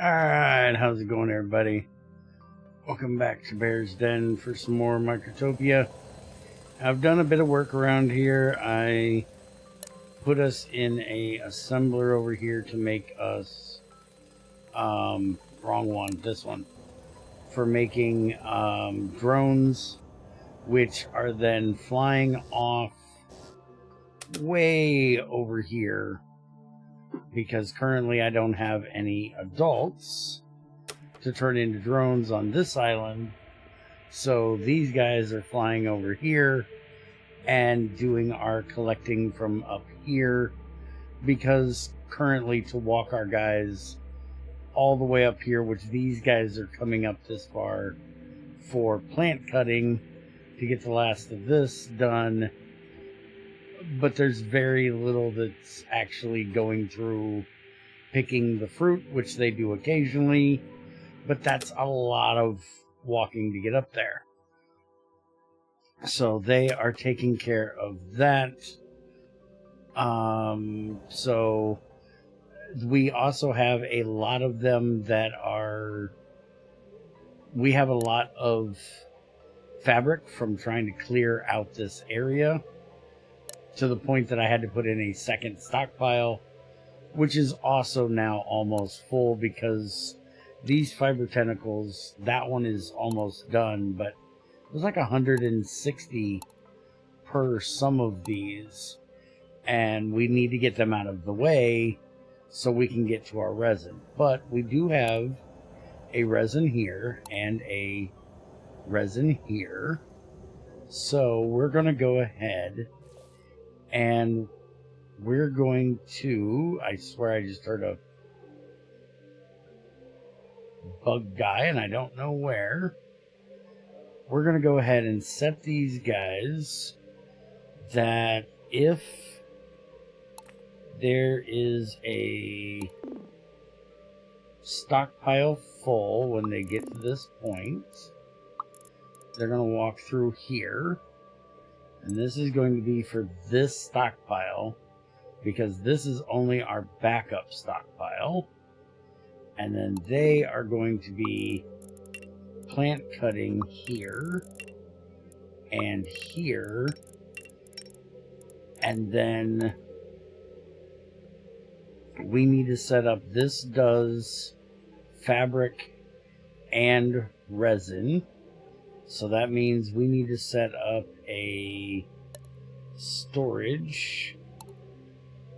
Alright, how's it going, everybody? Welcome back to Bear's Den for some more Microtopia. I've done a bit of work around here. I put us in a assembler over here to make us wrong one, this one, for making drones, which are then flying off way over here, because currently I don't have any adults to turn into drones on this island. So these guys are flying over here and doing our collecting from up here, because currently to walk our guys all the way up here, which these guys are coming up this far for plant cutting to get the last of this done, but there's very little that's actually going through picking the fruit, which they do occasionally, but that's a lot of walking to get up there. So they are taking care of that. So we also have a lot of them that are... We have a lot of fabric from trying to clear out this area, to the point that I had to put in a second stockpile, which is also now almost full, because these fiber tentacles, that one is almost done, but there's like 160 per some of these, and we need to get them out of the way so we can get to our resin. But we do have a resin here and a resin here, so we're going to go ahead and we're going to... I swear I just heard a bug guy and I don't know where. We're going to go ahead and set these guys that if there is a stockpile full when they get to this point, they're going to walk through here. And this is going to be for this stockpile, because this is only our backup stockpile. And then they are going to be plant cutting here and here. And then we need to set up... This does fabric and resin. So that means we need to set up a storage,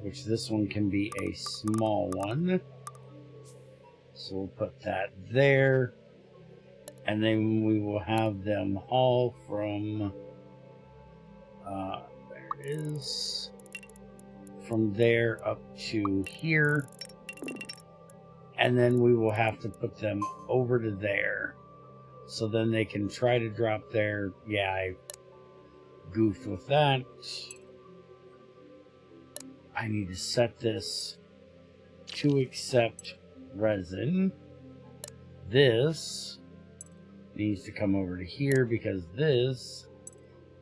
which this one can be a small one. So we'll put that there. And then we will have them haul from... there it is. From there up to here. And then we will have to put them over to there, so then they can try to drop there. Yeah, I goofed with that. I need to set this to accept resin. This needs to come over to here, because this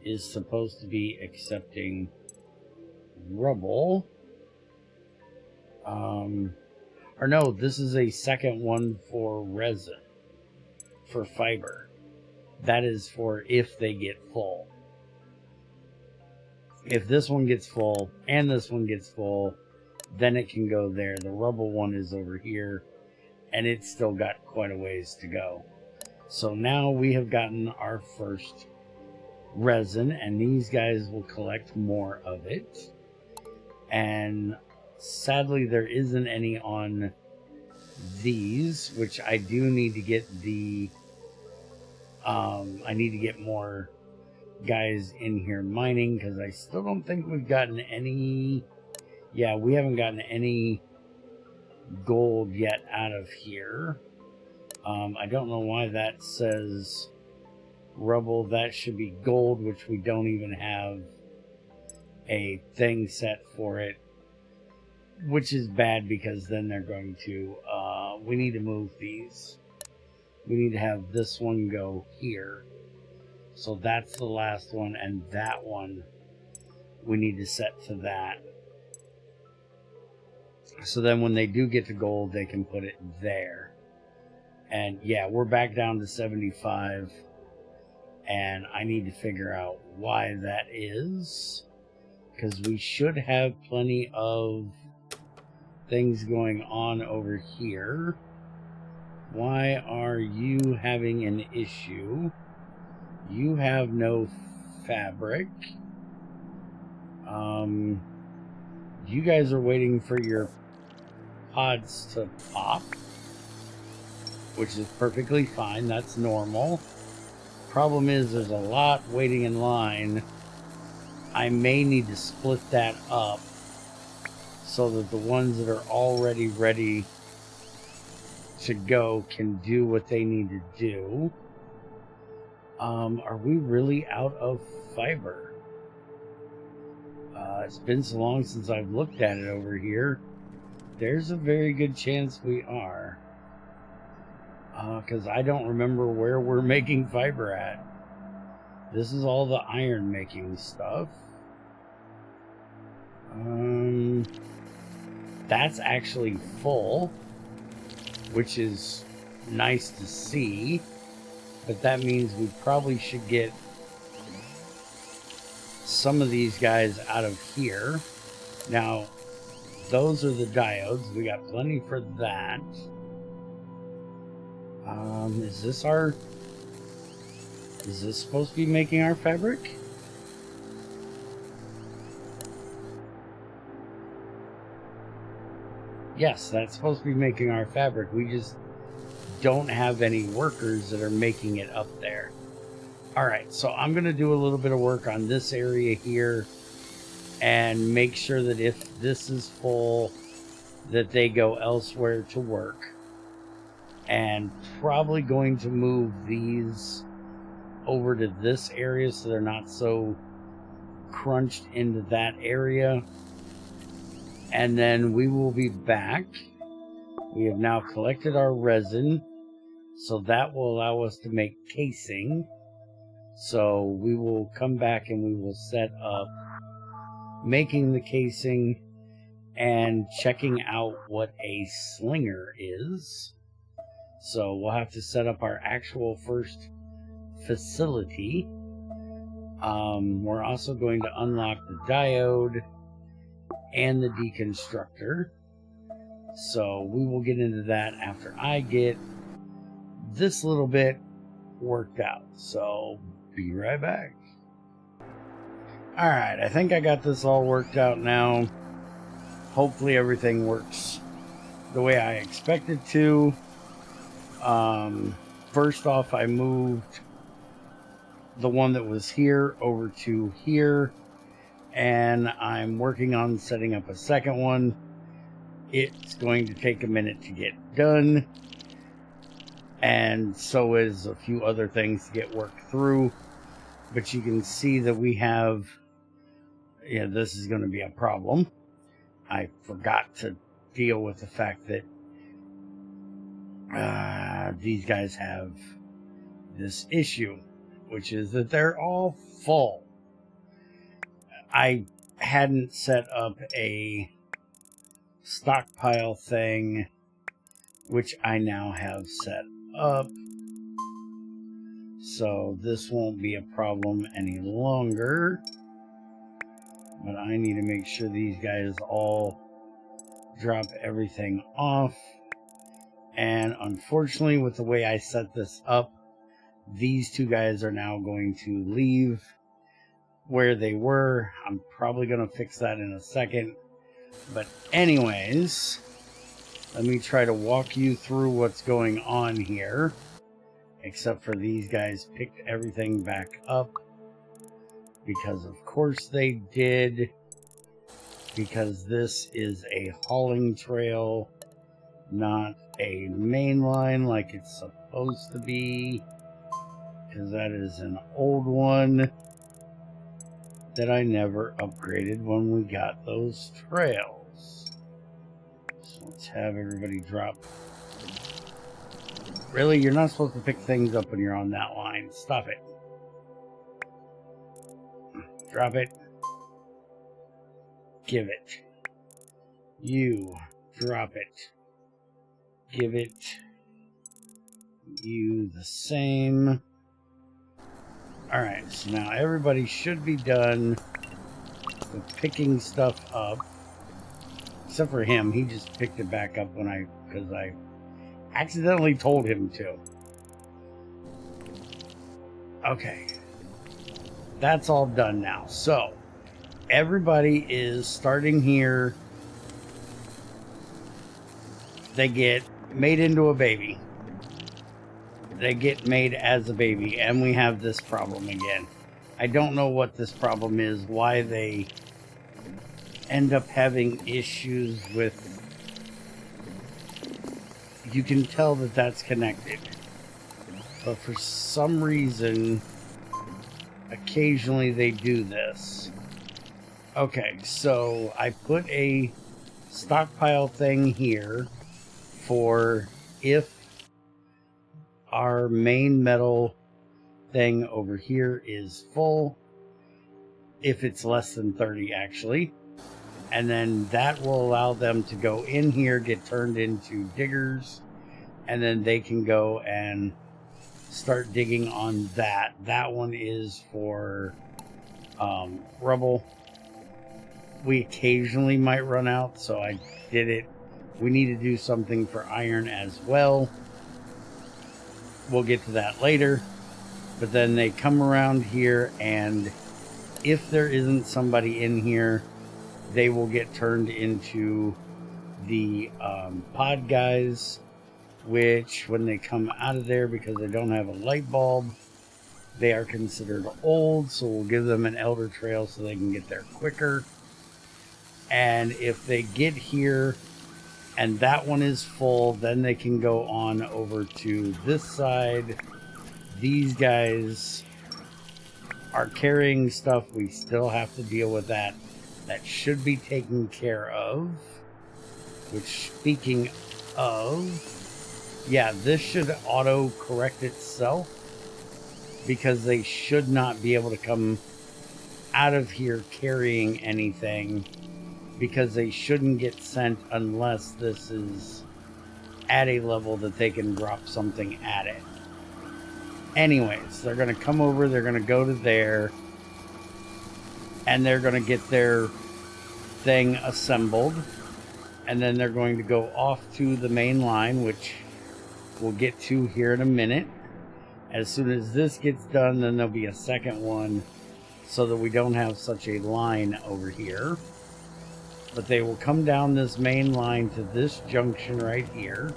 is supposed to be accepting rubble. Or no, this is a second one for resin, for fiber. That is for if they get full. If this one gets full and this one gets full, then it can go there. The rubble one is over here, and it's still got quite a ways to go. So now we have gotten our first resin, and these guys will collect more of it. And sadly there isn't any on these, which I do need to get the... I need to get more guys in here mining, because I still don't think we've gotten any... Yeah, we haven't gotten any gold yet out of here. I don't know why that says rubble. That should be gold, which we don't even have a thing set for it, which is bad, because then they're going to... we need to move these. We need to have this one go here. So that's the last one, and that one we need to set to that. So then when they do get to gold, they can put it there. And yeah, we're back down to 75. And I need to figure out why that is. Because we should have plenty of things going on over here. Why are you having an issue? You have no fabric. You guys are waiting for your pods to pop, which is perfectly fine. That's normal. Problem is, there's a lot waiting in line. I may need to split that up so that the ones that are already ready to go can do what they need to do. Are we really out of fiber? It's been so long since I've looked at it over here. There's a very good chance we are. Because I don't remember where we're making fiber at. This is all the iron making stuff. That's actually full, which is nice to see. But that means we probably should get some of these guys out of here. Now, those are the diodes. We got plenty for that. Is this supposed to be making our fabric? Yes, that's supposed to be making our fabric. We just don't have any workers that are making it up there. Alright, so I'm going to do a little bit of work on this area here and make sure that if this is full, that they go elsewhere to work. And probably going to move these over to this area so they're not so crunched into that area. And then we will be back. We have now collected our resin, so that will allow us to make casing. So we will come back and we will set up making the casing and checking out what a slinger is. So we'll have to set up our actual first facility. We're also going to unlock the diode and the deconstructor. So we will get into that after I get this little bit worked out. So be right back. Alright, I think I got this all worked out now. Hopefully everything works the way I expect it to. First off, I moved the one that was here over to here, and I'm working on setting up a second one. It's going to take a minute to get done, and so is a few other things to get worked through. But you can see that we have, yeah, this is going to be a problem. I forgot to deal with the fact that these guys have this issue, which is that they're all full. I hadn't set up a stockpile thing, which I now have set up. So this won't be a problem any longer. But I need to make sure these guys all drop everything off. And unfortunately, with the way I set this up, these two guys are now going to leave where they were. I'm probably going to fix that in a second. But anyways, let me try to walk you through what's going on here. Except for these guys picked everything back up. Because of course they did. Because this is a hauling trail, not a main line like it's supposed to be. Because that is an old one that I never upgraded when we got those trails. So let's have everybody drop. Really? You're not supposed to pick things up when you're on that line. Stop it. Drop it. Give it. You drop it. Give it you the same. Alright, so now everybody should be done with picking stuff up. Except for him, he just picked it back up because I accidentally told him to. Okay. That's all done now. So, everybody is starting here. They get made into a baby. They get made as a baby, and we have this problem again. I don't know what this problem is, why they end up having issues with... You can tell that that's connected. But for some reason, occasionally they do this. Okay, so I put a stockpile thing here for if our main metal thing over here is full, if it's less than 30 actually, and then that will allow them to go in here, get turned into diggers, and then they can go and start digging on that. That one is for rubble. We occasionally might run out, so I did it. We need to do something for iron as well. We'll get to that later. But then they come around here, and if there isn't somebody in here, they will get turned into the pod guys, which when they come out of there, because they don't have a light bulb, they are considered old, so we'll give them an elder trail so they can get there quicker. And if they get here and that one is full, then they can go on over to this side. These guys are carrying stuff. We still have to deal with that. That should be taken care of. Which, speaking of, yeah, this should auto correct itself, because they should not be able to come out of here carrying anything, because they shouldn't get sent unless this is at a level that they can drop something at it. Anyways, they're going to come over, they're going to go to there, and they're going to get their thing assembled, and then they're going to go off to the main line, which we'll get to here in a minute. As soon as this gets done, then there'll be a second one, so that we don't have such a line over here. But they will come down this main line to this junction right here,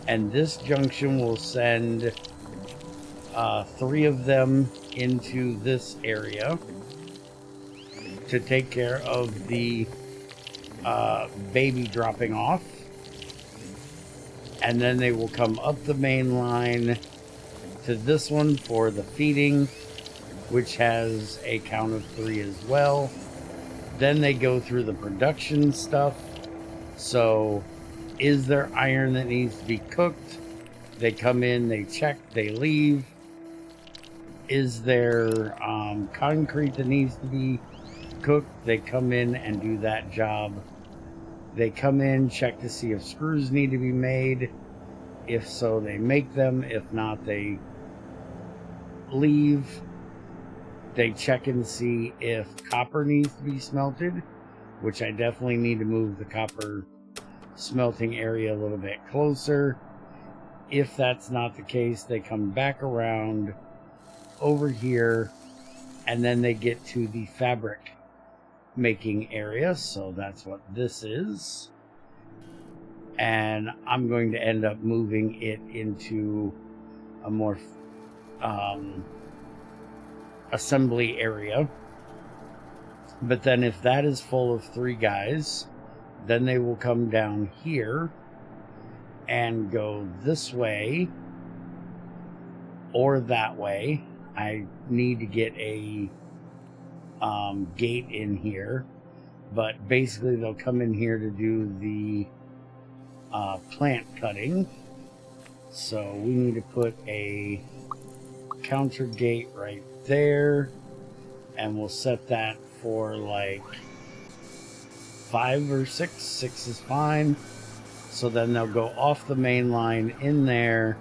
and this junction will send 3 of them into this area to take care of the baby dropping off, and then they will come up the main line to this one for the feeding, which has a count of 3 as well. Then they go through the production stuff. So, is there iron that needs to be cooked? They come in, they check, they leave. Is there concrete that needs to be cooked? They come in and do that job. They come in, check to see if screws need to be made. If so, they make them. If not, they leave. They check and see if copper needs to be smelted, which I definitely need to move the copper smelting area a little bit closer. If that's not the case, they come back around over here, and then they get to the fabric making area. So that's what this is. And I'm going to end up moving it into a more assembly area. But then if that is full of 3 guys, then they will come down here and go this way or that way. I need to get a gate in here, but basically they'll come in here to do the plant cutting. So we need to put a counter gate right there, and we'll set that for like 5 or 6. 6 is fine. So then they'll go off the main line in there,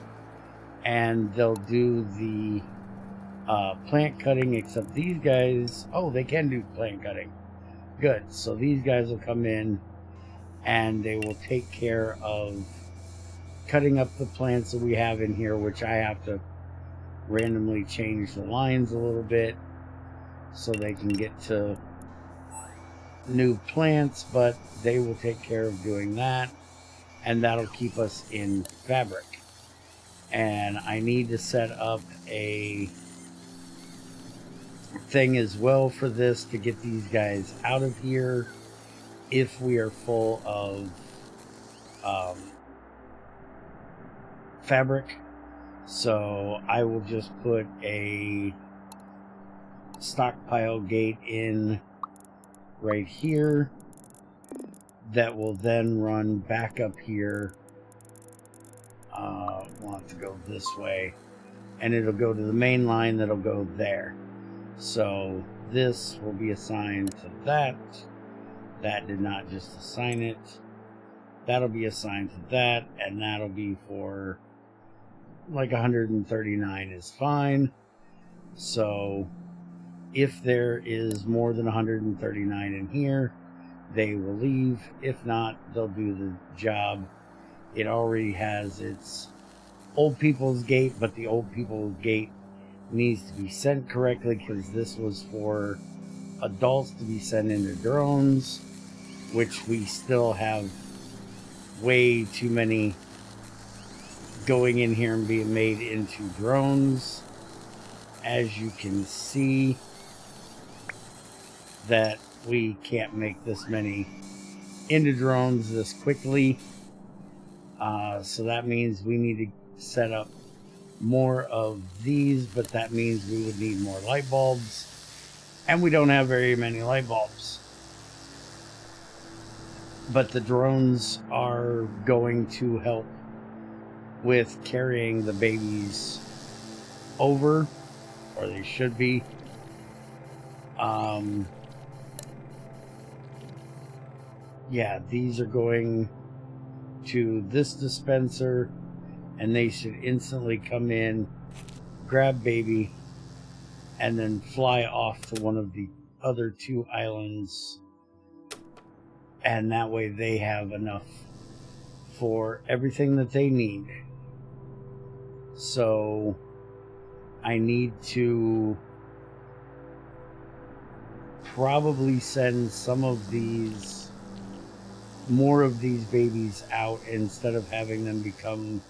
and they'll do the plant cutting, except these guys, oh, they can do plant cutting. Good. So these guys will come in and they will take care of cutting up the plants that we have in here, which I have to randomly change the lines a little bit so they can get to new plants, but they will take care of doing that, and that'll keep us in fabric. And I need to set up a thing as well for this to get these guys out of here if we are full of fabric. So I will just put a stockpile gate in right here that will then run back up here. We'll have to go this way, and it'll go to the main line that'll go there. So this will be assigned to that. That did not just assign it. That'll be assigned to that, and that'll be for like 139 is fine. So if there is more than 139 in here, they will leave. If not, they'll do the job. It already has its old people's gate, but the old people's gate needs to be sent correctly because this was for adults to be sent into drones, which we still have way too many going in here and being made into drones. As you can see, that we can't make this many into drones this quickly. So that means we need to set up more of these, but that means we would need more light bulbs, and we don't have very many light bulbs. But the drones are going to help with carrying the babies over, or they should be. Yeah, these are going to this dispenser, and they should instantly come in, grab baby, and then fly off to one of the other 2 islands, and that way they have enough for everything that they need. So I need to probably send some of these, more of these babies out instead of having them become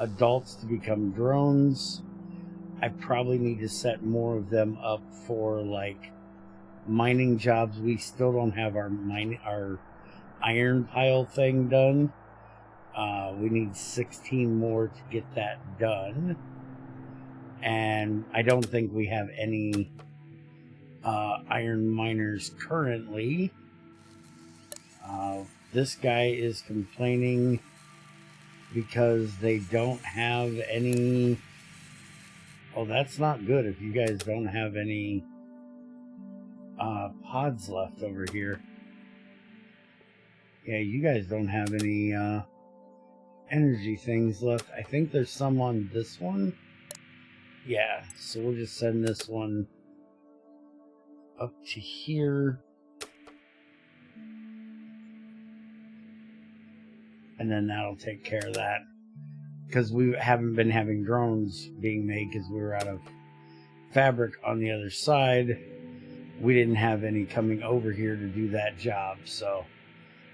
adults to become drones. I probably need to set more of them up for like mining jobs. We still don't have our iron pile thing done. We need 16 more to get that done, and I don't think we have any iron miners currently. This guy is complaining because they don't have any. Oh, that's not good if you guys don't have any pods left over here. Yeah, you guys don't have any energy things left. I think there's some on this one. Yeah, so we'll just send this one up to here. And then that'll take care of that. Because we haven't been having drones being made because we were out of fabric on the other side. We didn't have any coming over here to do that job. So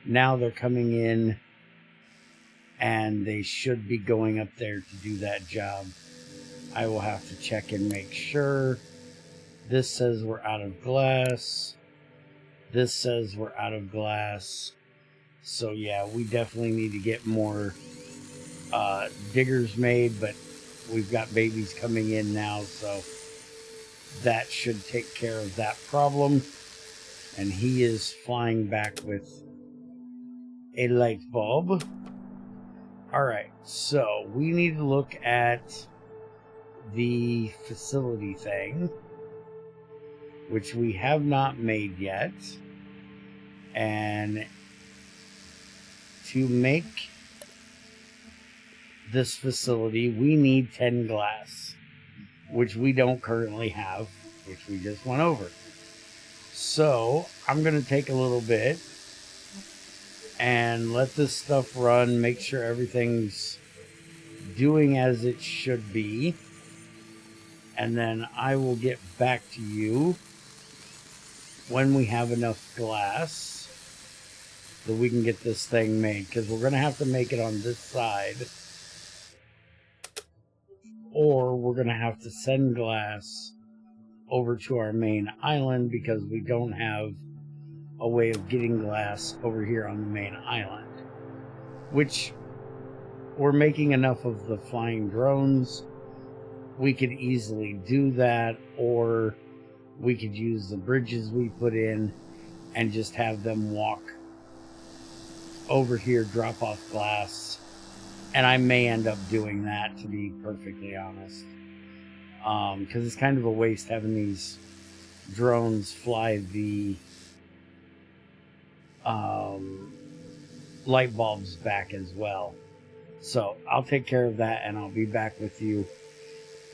now they're coming in, and they should be going up there to do that job. I will have to check and make sure. This says we're out of glass. This says we're out of glass. So yeah, we definitely need to get more diggers made, but we've got babies coming in now, so that should take care of that problem. And he is flying back with a light bulb. Alright, so we need to look at the facility thing, which we have not made yet. And to make this facility, we need 10 glass, which we don't currently have, which we just went over. So I'm going to take a little bit and let this stuff run, make sure everything's doing as it should be. And then I will get back to you when we have enough glass that we can get this thing made, because we're going to have to make it on this side, or we're going to have to send glass over to our main island, because we don't have a way of getting glass over here on the main island, which we're making enough of the flying drones. We could easily do that, or we could use the bridges we put in and just have them walk over here, drop off glass. And I may end up doing that, to be perfectly honest, because it's kind of a waste having these drones fly the light bulbs back as well. So I'll take care of that, and I'll be back with you,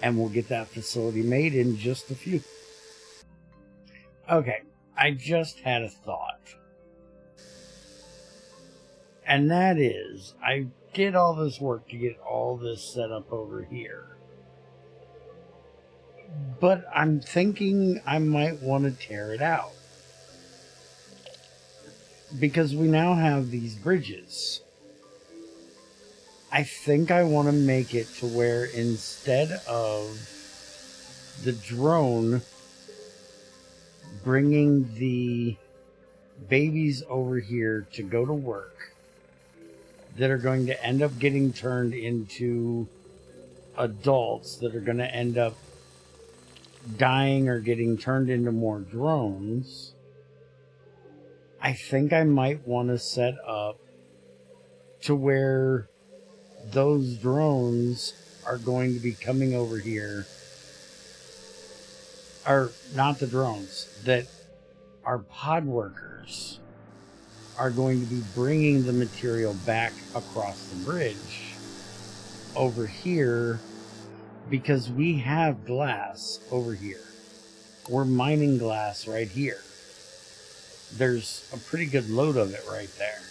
and we'll get that facility made in just a few. Okay, I just had a thought. And that is, I did all this work to get all this set up over here. But I'm thinking I might want to tear it out, because we now have these bridges. I think I want to make it to where, instead of the drone bringing the babies over here to go to work, that are going to end up getting turned into adults that are going to end up dying or getting turned into more drones, I think I might want to set up to where those drones are going to be coming over here, or not the drones, that our pod workers are going to be bringing the material back across the bridge over here, because we have glass over here. We're mining glass right here. There's a pretty good load of it right there.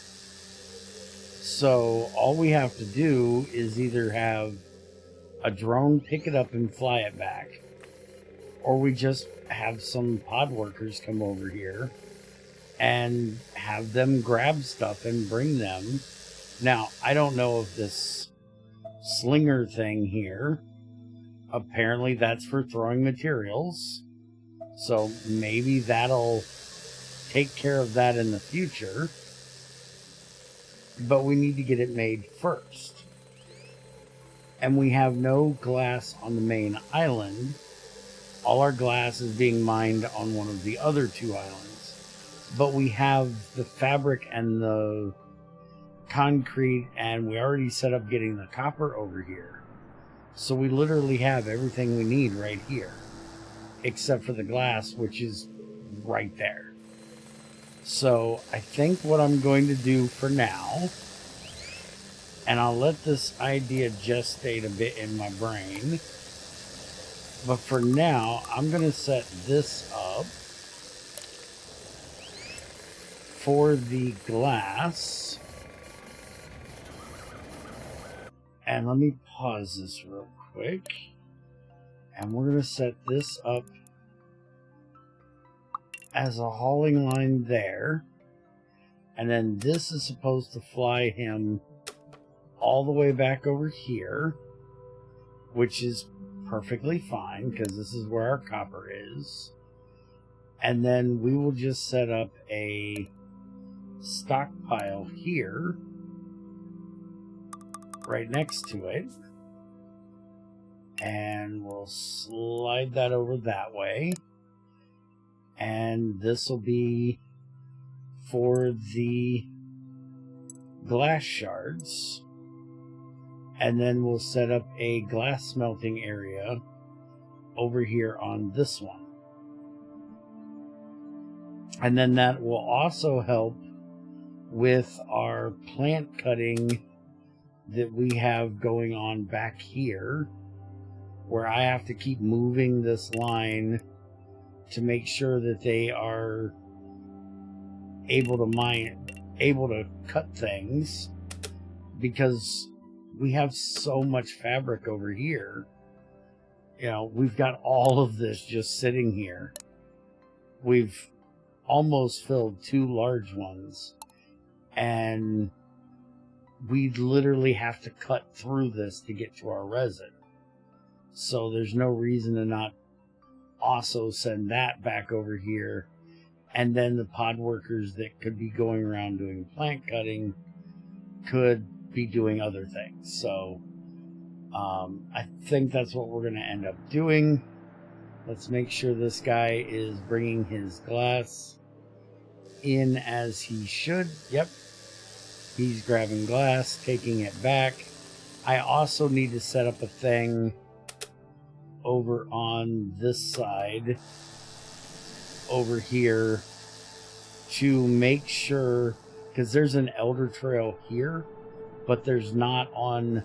So all we have to do is either have a drone pick it up and fly it back, or we just have some pod workers come over here and have them grab stuff and bring them. Now, I don't know if this slinger thing here, apparently that's for throwing materials, so maybe that'll take care of that in the future, but we need to get it made first. And we have no glass on the main island. All our glass is being mined on one of the other two islands, but we have the fabric and the concrete, and we already set up getting the copper over here. So we literally have everything we need right here, except for the glass, which is right there. So I think what I'm going to do for now, and I'll let this idea gestate a bit in my brain, but for now, I'm going to set this up for the glass. And let me pause this real quick. And we're going to set this up as a hauling line there. And then this is supposed to fly him all the way back over here, which is perfectly fine, because this is where our copper is. And then we will just set up a stockpile here right next to it, and we'll slide that over that way, and this will be for the glass shards. And then we'll set up a glass smelting area over here on this one. And then that will also help with our plant cutting that we have going on back here, where I have to keep moving this line to make sure that they are able to cut things, because we have so much fabric over here. You know, we've got all of this just sitting here. We've almost filled 2 large ones, and we literally have to cut through this to get to our resin. So there's no reason to not also send that back over here. And then the pod workers that could be going around doing plant cutting could be doing other things. So I think that's what we're going to end up doing. Let's make sure this guy is bringing his glass in as he should. Yep. He's grabbing glass, taking it back. I also need to set up a thing over on this side, over here, to make sure, because there's an elder trail here, but there's not on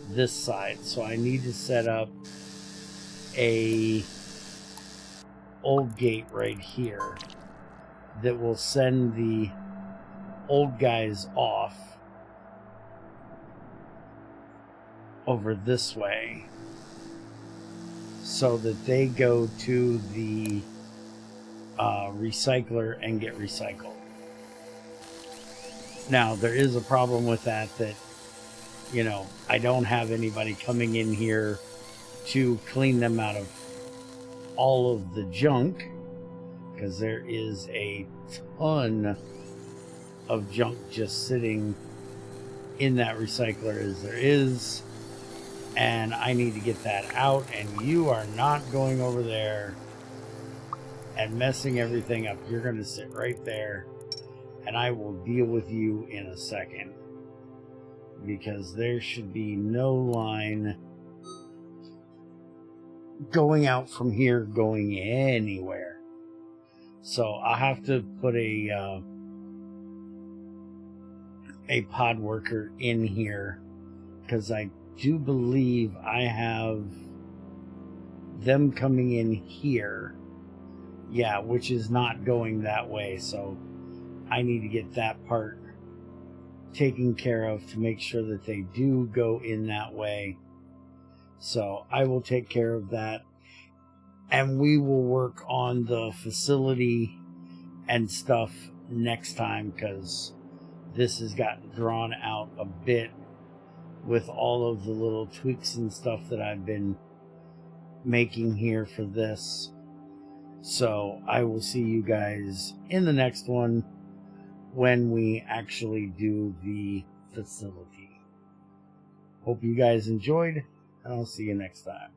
this side. So I need to set up a old gate right here that will send the old guys off over this way, so that they go to the recycler and get recycled. Now, there is a problem with that, you know, I don't have anybody coming in here to clean them out of all of the junk, because there is a ton of junk just sitting in that recycler as there is, and I need to get that out, and you are not going over there and messing everything up. You're going to sit right there, and I will deal with you in a second, because there should be no line going out from here going anywhere. So I'll have to put a pod worker in here, because I do believe I have them coming in here. Yeah, which is not going that way. So I need to get that part taken care of to make sure that they do go in that way. So I will take care of that, and we will work on the facility and stuff next time, because this has gotten drawn out a bit with all of the little tweaks and stuff that I've been making here for this. So I will see you guys in the next one when we actually do the facility. Hope you guys enjoyed, and I'll see you next time.